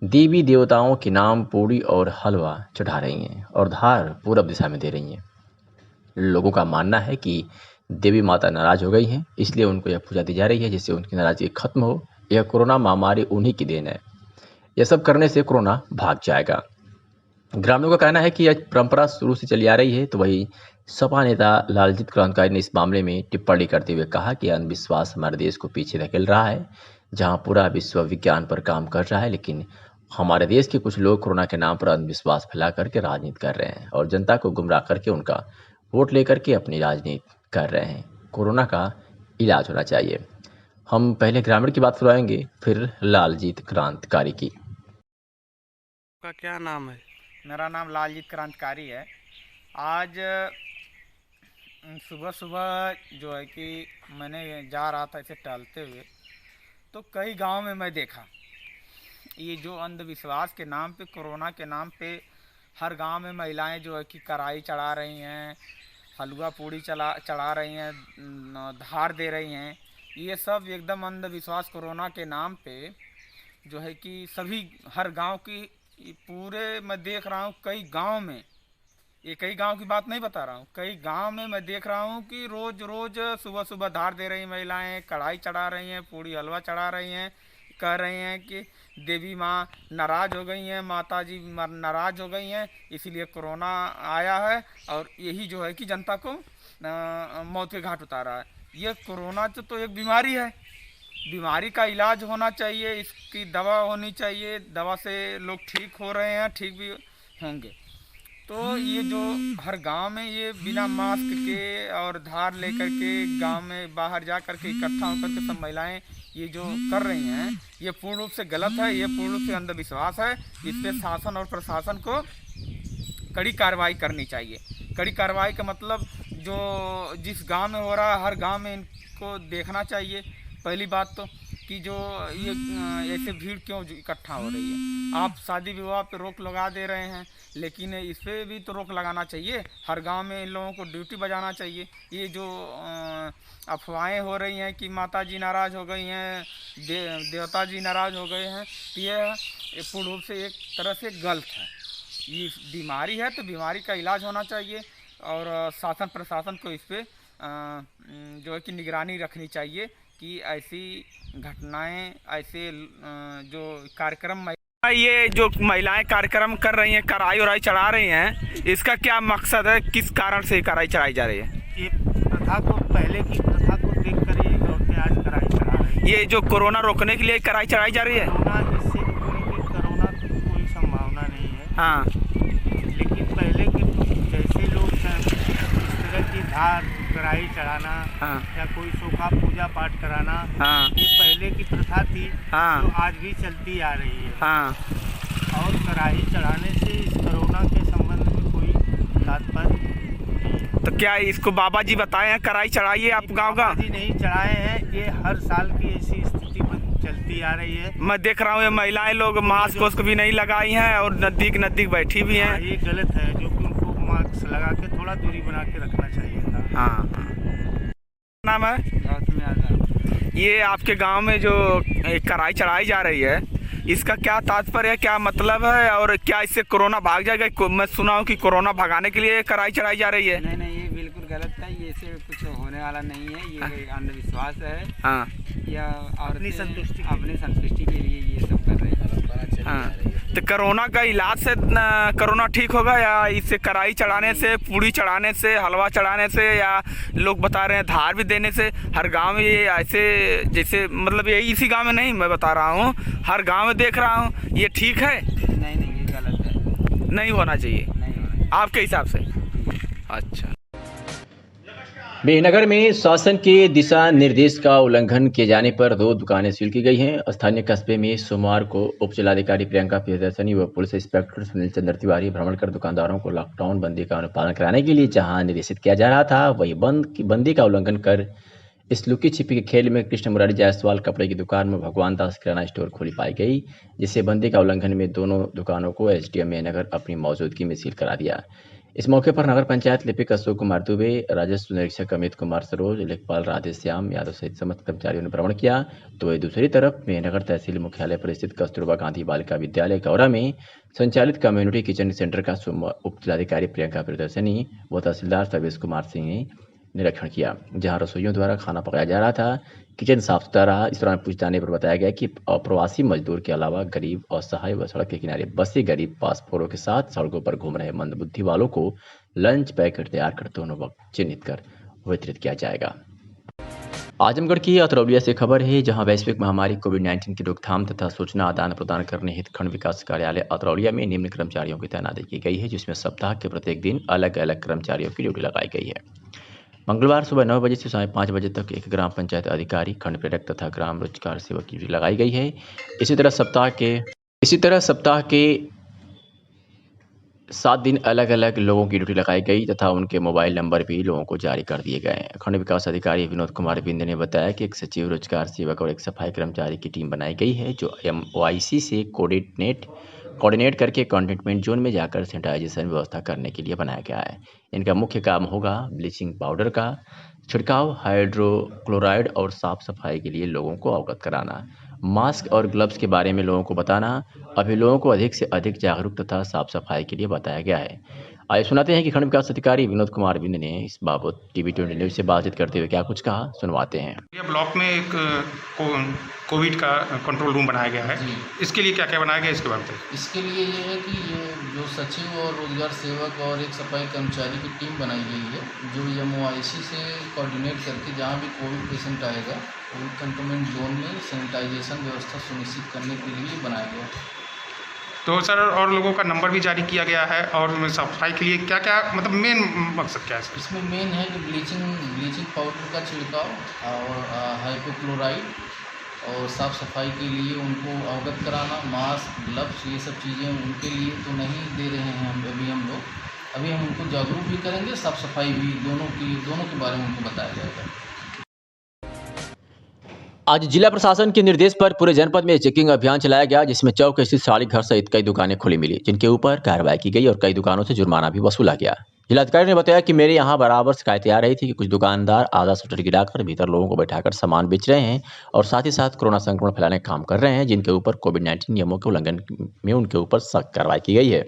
देवी देवताओं के नाम पूड़ी और हलवा चढ़ा रही हैं और धार पूरब दिशा में दे रही हैं। लोगों का मानना है कि देवी माता नाराज हो गई हैं, इसलिए उनको यह पूजा दी जा रही है जिससे उनकी नाराजगी खत्म हो। यह कोरोना महामारी उन्हीं की देन है। यह सब करने से कोरोना भाग जाएगा। ग्रामीणों का कहना है कि यह परंपरा शुरू से चली आ रही है। तो वही सपा नेता लालजीत क्रांतिकारी ने इस मामले में टिप्पणी करते हुए कहा कि अंधविश्वास हमारे देश को पीछे धकेल रहा है, जहां पूरा विश्व विज्ञान पर काम कर रहा है, लेकिन हमारे देश के कुछ लोग कोरोना के नाम पर अंधविश्वास फैला करके राजनीति कर रहे हैं और जनता को गुमराह करके उनका वोट लेकर के अपनी राजनीति कर रहे हैं। कोरोना का इलाज होना चाहिए। हम पहले ग्रामीण की बात सुनाएंगे, फिर लालजीत क्रांतिकारी की। का क्या नाम है? मेरा नाम लालजीत क्रांतिकारी है। आज सुबह सुबह जो है कि मैंने जा रहा था इसे टहलते हुए, तो कई गांव में मैं देखा ये जो अंधविश्वास के नाम पे, कोरोना के नाम पे हर गांव में महिलाएं जो है कि कढ़ाई चढ़ा रही हैं, हलवा पूड़ी चढ़ा रही हैं, धार दे रही हैं। ये सब एकदम अंधविश्वास कोरोना के नाम पे जो है कि सभी हर गांव की पूरे मैं देख रहा हूँ कई गांव में, ये कई गांव की बात नहीं बता रहा हूँ, कई गांव में मैं देख रहा हूँ कि रोज रोज सुबह सुबह धार दे रही महिलाएं, कढ़ाई चढ़ा रही हैं, पूड़ी हलवा चढ़ा रही हैं, कह रही हैं कि देवी माँ नाराज़ हो गई हैं, माता जी नाराज़ हो गई हैं, इसीलिए कोरोना आया है और यही जो है कि जनता को मौत के घाट उतारा है। ये कोरोना तो एक बीमारी है, बीमारी का इलाज होना चाहिए, इसकी दवा होनी चाहिए, दवा से लोग ठीक हो रहे हैं, ठीक भी होंगे। तो ये जो हर गांव में ये बिना मास्क के और धार लेकर के गांव में बाहर जा कर के इकट्ठा होकर के सब महिलाएं ये जो कर रही हैं, ये पूर्ण रूप से गलत है, ये पूर्ण रूप से अंधविश्वास है। इस पे शासन और प्रशासन को कड़ी कार्रवाई करनी चाहिए। कड़ी कार्रवाई का मतलब जो जिस गांव में हो रहा है हर गांव में इनको देखना चाहिए। पहली बात तो कि जो ये ऐसे भीड़ क्यों इकट्ठा हो रही है। आप शादी विवाह पे रोक लगा दे रहे हैं, लेकिन इस पर भी तो रोक लगाना चाहिए। हर गांव में इन लोगों को ड्यूटी बजाना चाहिए। ये जो अफवाहें हो रही हैं कि माता जी नाराज़ हो गई हैं, देवता जी नाराज़ हो गए हैं, ये ये पूर्ण रूप से एक तरह से गलत है। ये बीमारी है तो बीमारी का इलाज होना चाहिए और शासन प्रशासन को इस पर जो है कि निगरानी रखनी चाहिए कि ऐसी घटनाएं, ऐसे जो कार्यक्रम, ये जो महिलाएं कार्यक्रम कर रही हैं, कढ़ाई उड़ाई चढ़ा रही हैं, इसका क्या मकसद है, किस कारण से कढ़ाई चढ़ाई जा रही है? ये प्रथा को, पहले की प्रथा को देखकर ये औरतें आज कढ़ाई चढ़ा रही हैं। ये जो कोरोना रोकने के लिए कढ़ाई चढ़ाई जा रही है। कोरोना की कोई संभावना नहीं है। हाँ, लेकिन पहले के जैसे लोग इस तरह की धार कढ़ाई चढ़ाना, हाँ, या कोई शोभा पूजा पाठ कराना, हाँ, ये पहले की प्रथा थी, हाँ, जो आज भी चलती आ रही है। हाँ। और कढ़ाई चढ़ाने से इस कोरोना के संबंध में कोई तात्पर्य नहीं है। तो क्या इसको बाबा जी बताए हैं कढ़ाई चढ़ाइए आप गाँव का? बाबा जी नहीं चढ़ाए हैं, ये हर साल की ऐसी स्थिति चलती आ रही है। मैं देख रहा हूँ ये महिलाएं लोग मास्क भी नहीं लगाई हैं और नजदीक बैठी भी हैं। ये गलत है, जो कि उनको मास्क लगा के थोड़ा दूरी बना के रखना चाहिए था। हाँ। नाम है? ये आपके गांव में जो कढ़ाई चढ़ाई जा रही है, इसका क्या तात्पर्य है, क्या मतलब है, और क्या इससे कोरोना भाग जाएगा? मैं सुना हूँ कि कोरोना भगाने के लिए कढ़ाई चढ़ाई जा रही है। नहीं, ये बिल्कुल गलत है। ये से कुछ होने वाला नहीं है। ये अंधविश्वास है। हाँ, या अपनी संतुष्टि के लिए ये सब कर रहे हैं। हाँ, तो कोरोना का इलाज से कोरोना ठीक होगा, या इससे कढ़ाई चढ़ाने से, पूड़ी चढ़ाने से, हलवा चढ़ाने से, या लोग बता रहे हैं धार भी देने से? हर गांव में ये ऐसे, जैसे मतलब ये इसी गांव में नहीं, मैं बता रहा हूँ हर गांव में देख रहा हूँ। ये ठीक है? नहीं, ये गलत है। नहीं होना चाहिए नहीं होना आपके हिसाब से? अच्छा। मेहनगर में शासन के दिशा निर्देश का उल्लंघन किए जाने पर 2 दुकानें सील की गई हैं। स्थानीय कस्बे में सोमवार को उप जिलाधिकारी प्रियंका प्रियदर्शनी व पुलिस इंस्पेक्टर सुनील चंद्र तिवारी भ्रमण कर दुकानदारों को लॉकडाउन बंदी का अनुपालन कराने के लिए जहां निर्देशित किया जा रहा था, वही बंदी का उल्लंघन कर इस लुकी छिपी के खेल में कृष्ण मुरारी जायसवाल कपड़े की दुकान में भगवान दास किराना स्टोर खुली पाई गई, जिससे बंदी का उल्लंघन में दोनों दुकानों को एसडीएम मेहनगर अपनी मौजूदगी में सील करा दिया। इस मौके पर नगर पंचायत लिपिक अशोक कुमार दुबे, राजस्व निरीक्षक अमित कुमार सरोज, लेखपाल राधेश्याम यादव सहित समस्त कर्मचारियों ने भ्रमण किया। तो वही दूसरी तरफ मेहनगर तहसील मुख्यालय पर स्थित कस्तूरबा गांधी बालिका विद्यालय गौरा में संचालित कम्युनिटी किचन सेंटर का उप जिलाधिकारी प्रियंका प्रियदर्शनी व तहसीलदार सर्वेश कुमार सिंह ने निरीक्षण किया, जहां रसोइयों द्वारा खाना पकाया जा रहा था। किचन साफ सुथरा रहा। इस दौरान पूछ जाने पर बताया गया कि अप्रवासी मजदूर के अलावा गरीब, असहाय व सड़क के किनारे बसे गरीब पासपोर्टों के साथ सड़कों पर घूम रहे मंदबुद्धि वालों को लंच पैकेट तैयार कर दोनों वक्त चिन्हित कर वितरित किया जाएगा। आजमगढ़ की अतरौलिया से खबर है, जहां वैश्विक महामारी कोविड-19 की रोकथाम तथा सूचना आदान प्रदान करने हेतु खंड विकास कार्यालय अतरौलिया में निम्न कर्मचारियों की तैनाती की गई है, जिसमें सप्ताह के प्रत्येक दिन अलग अलग कर्मचारियों की ड्यूटी लगाई गई है। मंगलवार सुबह 9 बजे से साढ़े 5 बजे तक एक ग्राम पंचायत अधिकारी, खंड प्रेरक तथा ग्राम रोजगार सेवक की ड्यूटी लगाई गई है। इसी तरह सप्ताह के 7 दिन अलग अलग लोगों की ड्यूटी लगाई गई तथा उनके मोबाइल नंबर भी लोगों को जारी कर दिए गए। खंड विकास अधिकारी विनोद कुमार बिंद ने बताया कि एक सचिव, रोजगार सेवक और एक सफाई कर्मचारी की टीम बनाई गई है, जो MOIC से कोऑर्डिनेट करके कंटेनमेंट जोन में जाकर सैनिटाइजेशन व्यवस्था करने के लिए बनाया गया है। इनका मुख्य काम होगा ब्लीचिंग पाउडर का छिड़काव, हाइड्रोक्लोराइड और साफ सफाई के लिए लोगों को अवगत कराना, मास्क और ग्लव्स के बारे में लोगों को बताना। अभी लोगों को अधिक से अधिक जागरूक तथा साफ सफाई के लिए बताया गया है। आइए सुनाते हैं कि खंड विकास अधिकारी विनोद कुमार बिंद ने इस बाबत TV20 न्यूज से बातचीत करते हुए क्या कुछ कहा, सुनवाते हैं। ब्लॉक में एक कोविड का कंट्रोल रूम बनाया गया है, इसके लिए क्या क्या बनाया गया इसके बारे में? इसके लिए ये है कि ये जो सचिव और रोजगार सेवक और एक सफाई कर्मचारी की टीम बनाई गई है, जो MOIC से कोऑर्डिनेट करके जहाँ भी कोविड पेशेंट आएगा कोविड कंटेनमेंट जोन में सैनिटाइजेशन व्यवस्था सुनिश्चित करने के लिए बनाया गया। तो सर, और लोगों का नंबर भी जारी किया गया है, और सफाई के लिए क्या क्या मतलब मेन मकसद क्या है सर? इसमें मेन है कि ब्लीचिंग पाउडर का छिड़काव और हाइड्रोक्लोराइड और साफ़ सफाई के लिए उनको अवगत कराना, मास्क, ग्लव्स, ये सब चीज़ें उनके लिए तो नहीं दे रहे हैं हम लोग। अभी हम उनको जागरूक भी करेंगे, साफ़ सफाई भी दोनों के बारे में उनको बताया जाएगा। आज जिला प्रशासन के निर्देश पर पूरे जनपद में चेकिंग अभियान चलाया गया, जिसमें चौक स्थित साड़ी घर सहित कई दुकानें खुली मिली, जिनके ऊपर कार्रवाई की गई और कई दुकानों से जुर्माना भी वसूला गया। जिलाधिकारी ने बताया कि मेरे यहाँ बराबर शिकायतें आ रही थी कि कुछ दुकानदार आधा शटर गिराकर भीतर लोगों को बैठाकर सामान बेच रहे हैं और साथ ही साथ कोरोना संक्रमण फैलाने का काम कर रहे हैं, जिनके ऊपर कोविड-19 नियमों के उल्लंघन में उनके ऊपर सख्त कार्रवाई की गई है।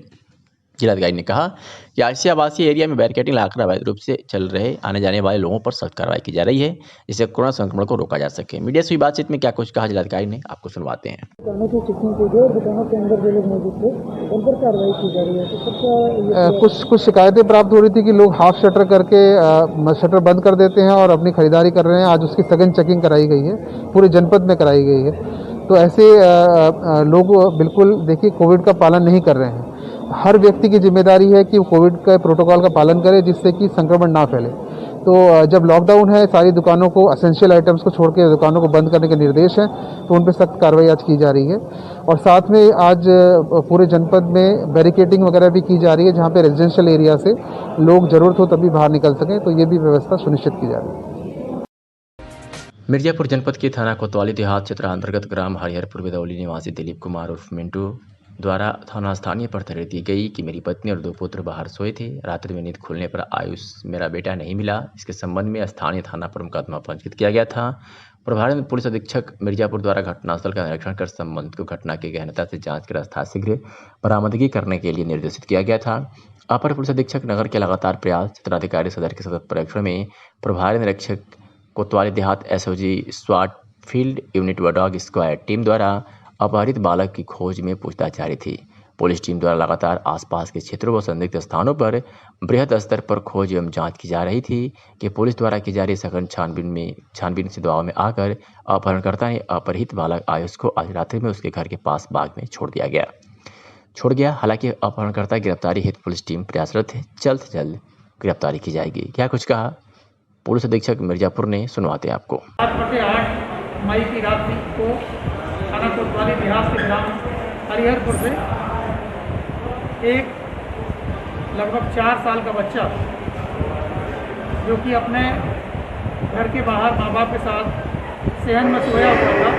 जिलाधिकारी ने कहा कि ऐसे आवासीय एरिया में बैरिकेडिंग लगाकर अवैध रूप से चल रहे आने जाने वाले लोगों पर सख्त कार्रवाई की जा रही है, जिससे कोरोना संक्रमण को रोका जा सके। मीडिया से हुई बातचीत में क्या कुछ कहा जिलाधिकारी ने, आपको सुनवाते हैं। दुकानों की चेकिंग की गई और दुकानों के अंदर जो लोग मौजूद थे उन पर कार्रवाई की जा रही है। तो सबका कुछ शिकायतें प्राप्त हो रही थी कि लोग हाफ शटर करके शटर बंद कर देते हैं और अपनी खरीदारी कर रहे हैं। आज उसकी सघन चेकिंग कराई गई है, पूरे जनपद में कराई गई है। तो ऐसे लोग बिल्कुल देखिए कोविड का पालन नहीं कर रहे हैं। हर व्यक्ति की जिम्मेदारी है कि वो कोविड के प्रोटोकॉल का पालन करे, जिससे कि संक्रमण ना फैले। तो जब लॉकडाउन है, सारी दुकानों को एसेंशियल आइटम्स को छोड़ के दुकानों को बंद करने के निर्देश हैं, तो उन पर सख्त कार्रवाई आज की जा रही है। और साथ में आज पूरे जनपद में बैरिकेडिंग वगैरह भी की जा रही है, जहाँ पे रेजिडेंशियल एरिया से लोग जरूरत हो तभी बाहर निकल सकें, तो ये भी व्यवस्था सुनिश्चित की जा रही है। मिर्जापुर जनपद के थाना कोतवाली देहात क्षेत्र अंतर्गत ग्राम हरिहरपुर विदौली निवासी दिलीप कुमार उर्फ मिंटू द्वारा थाना स्थानीय पर तहरीर दी गई कि मेरी पत्नी और 2 पुत्र बाहर सोए थे। रात्रि में नींद खुलने पर आयुष मेरा बेटा नहीं मिला। इसके संबंध में स्थानीय थाना पर मुकदमा पंजीकृत किया गया था। प्रभारी पुलिस अधीक्षक मिर्जापुर द्वारा घटनास्थल का निरीक्षण कर संबंधित को घटना की गहनता से जांच कर यथाशीघ्र बरामदगी करने के लिए निर्देशित किया गया था। अपर पुलिस अधीक्षक नगर के लगातार प्रयास क्षेत्राधिकारी सदर के सतत पर्यवेक्षण में प्रभारी निरीक्षक कोतवाली देहात एसओजी स्वाट फील्ड यूनिट व डॉग स्क्वाड टीम द्वारा अपहरित बालक की खोज में पूछताछ जारी थी। पुलिस टीम द्वारा लगातार आसपास के क्षेत्रों व संदिग्ध स्थानों पर बृहद स्तर पर खोज एवं जांच की जा रही थी कि पुलिस द्वारा की जा रही सघन छानबीन से दबाव में आकर अपहरणकर्ता ने अपहरित बालक आयुष को आज रात्रि में उसके घर के पास बाग में छोड़ गया। हालांकि अपहरणकर्ता गिरफ्तारी हेतु पुलिस टीम प्रयासरत है, जल्द से जल्द गिरफ्तारी की जाएगी। क्या कुछ कहा पुलिस अधीक्षक मिर्जापुर ने, सुनवाते हैं आपको। 8 मई की रात को थाना कोतवाली देहात के ग्राम हरिहरपुर से एक लगभग 4 साल का बच्चा जो कि अपने घर के बाहर माँ बाप के साथ सहन में सोया हुआ था,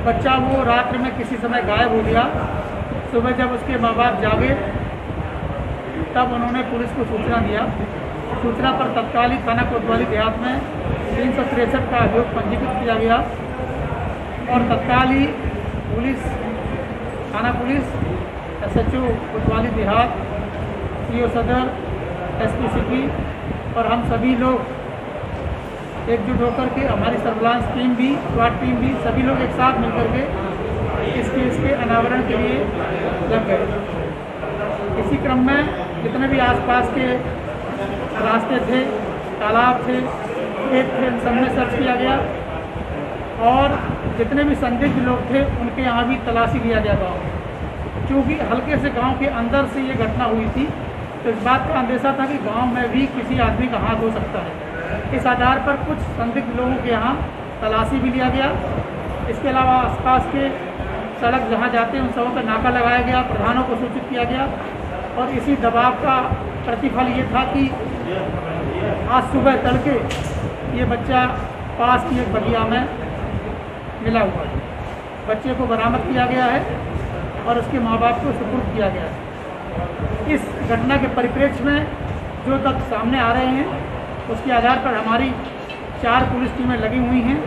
बच्चा वो रात्रि में किसी समय गायब हो गया। सुबह जब उसके माँ बाप जागे तब उन्होंने पुलिस को सूचना दिया। सूचना पर तत्काल ही थाना कोतवाली देहात में 363 का अभियोग पंजीकृत किया गया और तत्काल ही थाना पुलिस SHO कोतवाली देहात, CO सदर, SP सिटी और हम सभी लोग एकजुट होकर के हमारी सर्विलांस टीम भी, स्वाट टीम भी, सभी लोग एक साथ मिलकर के इस केस के अनावरण के लिए लग गए। इसी क्रम में जितने भी आसपास के रास्ते थे, तालाब थे, खेत थे, सब में सर्च किया गया और जितने भी संदिग्ध लोग थे उनके यहाँ भी तलाशी लिया गया गाँव। क्योंकि हल्के से गांव के अंदर से ये घटना हुई थी, तो इस बात का अंदेशा था कि गांव में भी किसी आदमी का हाथ हो सकता है। इस आधार पर कुछ संदिग्ध लोगों के यहाँ तलाशी भी लिया गया। इसके अलावा आसपास के सड़क जहाँ जाते हैं उन सबों पर नाका लगाया गया, प्रधानों को सूचित किया गया और इसी दबाव का प्रतिफल ये था कि आज सुबह तड़के ये बच्चा पास की एक बगिया में मिला हुआ है। बच्चे को बरामद किया गया है और उसके माँ बाप को सुपुर्द किया गया है। इस घटना के परिप्रेक्ष्य में जो तथ्य सामने आ रहे हैं उसके आधार पर हमारी 4 पुलिस टीमें लगी हुई हैं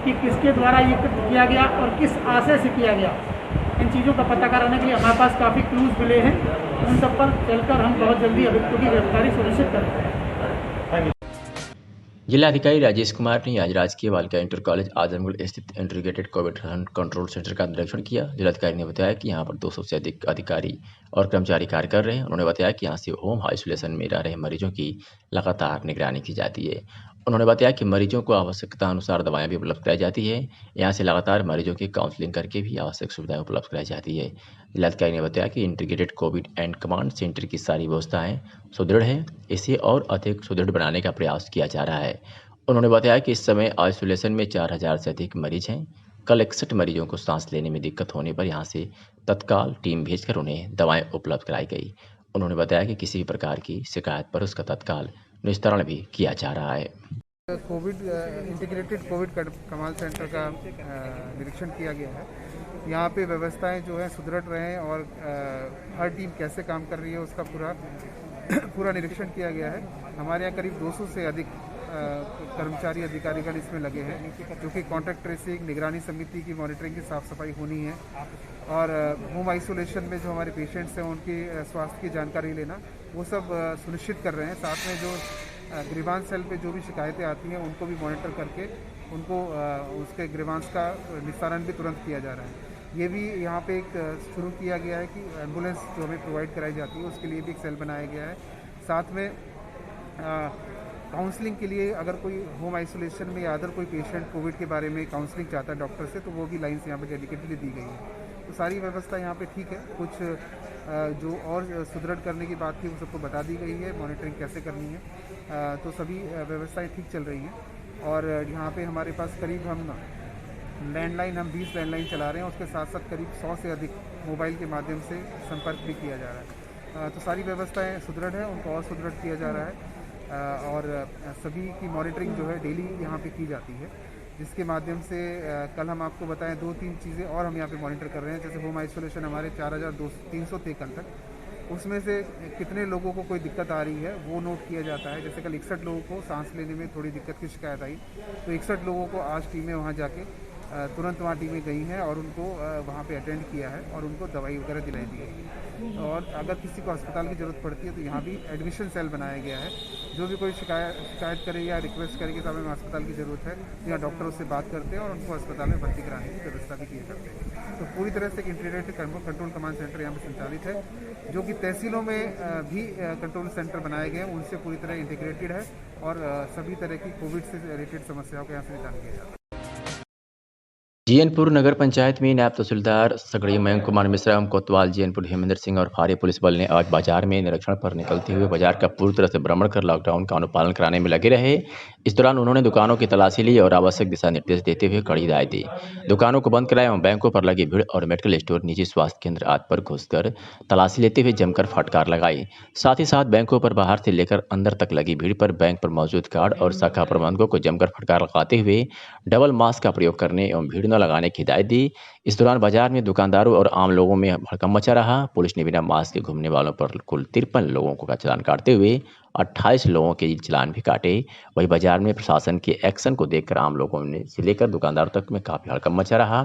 कि किसके द्वारा ये कृत्य किया गया और किस आशय से किया गया। इन चीज़ों का पता कराने के लिए हमारे पास काफ़ी क्लूज मिले हैं, उन सब पर चलकर हम बहुत जल्दी अभियुक्तों की गिरफ्तारी सुनिश्चित करेंगे। जिलाधिकारी राजेश कुमार ने आज राजकीय बालिका इंटर कॉलेज आजमगढ़ स्थित इंटीग्रेटेड कोविड कंट्रोल सेंटर का निरीक्षण किया। जिलाधिकारी ने बताया कि यहां पर 200 से अधिक अधिकारी और कर्मचारी कार्य कर रहे हैं। उन्होंने बताया कि यहां से होम आइसोलेशन में रह रहे मरीजों की लगातार निगरानी की जाती है। उन्होंने बताया कि मरीजों को आवश्यकता अनुसार दवाएं भी उपलब्ध कराई जाती है। यहाँ से लगातार मरीजों की काउंसलिंग करके भी आवश्यक सुविधाएं उपलब्ध कराई जाती है। जिलाधिकारी ने बताया कि integrated Covid and command centre की सारी व्यवस्थाएं सुदृढ़ हैं, इसे और अधिक सुदृढ़ बनाने का प्रयास किया जा रहा है। उन्होंने बताया कि इस समय आइसोलेशन में 4000 से अधिक मरीज हैं। कल 61 मरीजों को सांस लेने में दिक्कत होने पर यहाँ से तत्काल टीम भेजकर उन्हें दवाएं उपलब्ध कराई गई। उन्होंने बताया कि किसी भी प्रकार की शिकायत पर उसका तत्काल निस्तारण भी किया जा रहा है। Covid integrated Covid command centre का निरीक्षण किया गया है यहाँ पे व्यवस्थाएं जो है सुदृढ़ रहें और हर टीम कैसे काम कर रही है उसका पूरा निरीक्षण किया गया है। हमारे यहाँ करीब 200 से अधिक कर्मचारी अधिकारीगण इसमें लगे हैं, जो कि कॉन्टैक्ट ट्रेसिंग, निगरानी समिति की मॉनिटरिंग की साफ़ सफाई होनी है और होम आइसोलेशन में जो हमारे पेशेंट्स हैं उनकी स्वास्थ्य की जानकारी लेना, वो सब सुनिश्चित कर रहे हैं। साथ में जो ग्रीवांस सेल पे जो भी शिकायतें आती हैं उनको भी मॉनिटर करके उनको उसके ग्रीवांस का निस्तारण भी तुरंत किया जा रहा है। ये भी यहाँ पे एक शुरू किया गया है कि एम्बुलेंस जो हमें प्रोवाइड कराई जाती है उसके लिए भी एक सेल बनाया गया है। साथ में काउंसलिंग के लिए अगर कोई होम आइसोलेशन में या अदर कोई पेशेंट कोविड के बारे में काउंसलिंग चाहता है डॉक्टर से, तो वो भी लाइन्स यहाँ पे डेडिकेटली दी गई है। तो सारी व्यवस्था यहाँ पे ठीक है। कुछ जो और सुदृढ़ करने की बात थी वो सबको बता दी गई है, मॉनिटरिंग कैसे करनी है। तो सभी व्यवस्थाएँ ठीक चल रही हैं और यहाँ पे हमारे पास करीब हम 20 लैंडलाइन चला रहे हैं, उसके साथ साथ करीब 100 से अधिक मोबाइल के माध्यम से संपर्क भी किया जा रहा है। तो सारी व्यवस्थाएं सुदृढ़ है, उनको और सुदृढ़ किया जा रहा है और सभी की मॉनिटरिंग जो है डेली यहाँ पे की जाती है, जिसके माध्यम से कल हम आपको बताएं 2-3 चीज़ें और हम यहाँ पे मॉनिटर कर रहे हैं। जैसे होम आइसोलेशन हमारे 4,300 थे कल तक, उसमें से कितने लोगों को कोई दिक्कत आ रही है वो नोट किया जाता है। जैसे कल 61 लोगों को सांस लेने में थोड़ी दिक्कत की शिकायत आई, तो 61 लोगों को आज टीमें वहाँ जाके तुरंत वहाँ टीमें गई हैं और उनको वहाँ पे अटेंड किया है और उनको दवाई वगैरह दिलाई दी गई। और अगर किसी को अस्पताल की ज़रूरत पड़ती है तो यहाँ भी एडमिशन सेल बनाया गया है। जो भी कोई शिकायत करे या रिक्वेस्ट करे कि साहब हमें अस्पताल की ज़रूरत है, तो यहाँ डॉक्टर उससे बात करते हैं और उनको अस्पताल में भर्ती कराने की व्यवस्था भी की जाती है। तो पूरी तरह से एक इंटीग्रेटेड कंट्रोल कमांड सेंटर यहाँ पर संचालित है, जो कि तहसीलों में भी कंट्रोल सेंटर बनाए गए हैं, उनसे पूरी तरह इंटीग्रेटेड है और सभी तरह की कोविड से रिलेटेड समस्याओं का यहाँ से निदान किया जाता है। जीएनपुर नगर पंचायत में नायब तहसीलदार सगड़ी मयंक कुमार मिश्रा एवं कोतवाल जीएनपुर हेमेंद्र सिंह और फारी पुलिस बल ने आज बाजार में निरीक्षण पर निकलते हुए बाजार का पूरी तरह से भ्रमण कर लॉकडाउन का अनुपालन कराने में लगे रहे। इस दौरान उन्होंने दुकानों की तलाशी ली और आवश्यक दिशा निर्देश देते हुए कड़ी हिदायत दी। दुकानों को बंद कराया एवं बैंकों पर लगी भीड़ और मेडिकल स्टोर, निजी स्वास्थ्य केंद्र आदि पर घुसकर तलाशी लेते हुए जमकर फटकार लगाई। साथ ही साथ बैंकों पर बाहर से लेकर अंदर तक लगी भीड़ पर बैंक पर मौजूद कार्ड और शाखा प्रबंधकों को जमकर फटकार लगाते हुए डबल मास्क का प्रयोग करने एवं भीड़ न लगाने की हिदायत दी। इस दौरान बाजार में दुकानदारों और आम लोगों में हड़कंप मचा रहा। पुलिस ने बिना मास्क के घूमने वालों पर कुल 53 लोगों का चालान काटते हुए 28 लोगों के चालान भी काटे। वहीं बाजार में प्रशासन के एक्शन को देखकर आम लोगों ने से लेकर दुकानदारों तक में काफी हड़कंप मचा रहा।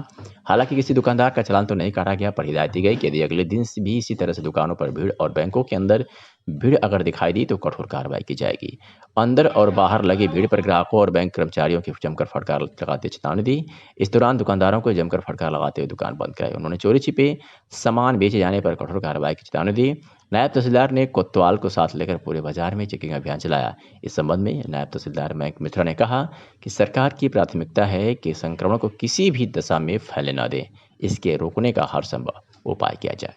हालांकि किसी दुकानदार का चालान तो नहीं काटा गया, पर हिदायत दी गई कि यदि अगले दिन भी इसी तरह से दुकानों पर भीड़ और बैंकों के अंदर भीड़ अगर दिखाई दी तो कठोर कार्रवाई की जाएगी। अंदर और बाहर लगी भीड़ पर ग्राहकों और बैंक कर्मचारियों की जमकर फटकार लगाते चेतावनी दी। इस दौरान दुकानदारों को जमकर फटकार लगाते हुए दुकान बंद कराई। उन्होंने चोरी छिपे सामान बेचे जाने पर कठोर कार्रवाई की चेतावनी दी। नायब तहसीलदार ने कोतवाल को साथ लेकर पूरे बाजार में चेकिंग अभियान चलाया। इस संबंध में नायब तहसीलदार मयंक मिश्रा ने कहा कि सरकार की प्राथमिकता है कि संक्रमण को किसी भी दशा में फैलने न दें, इसके रोकने का हर संभव उपाय किया जाए।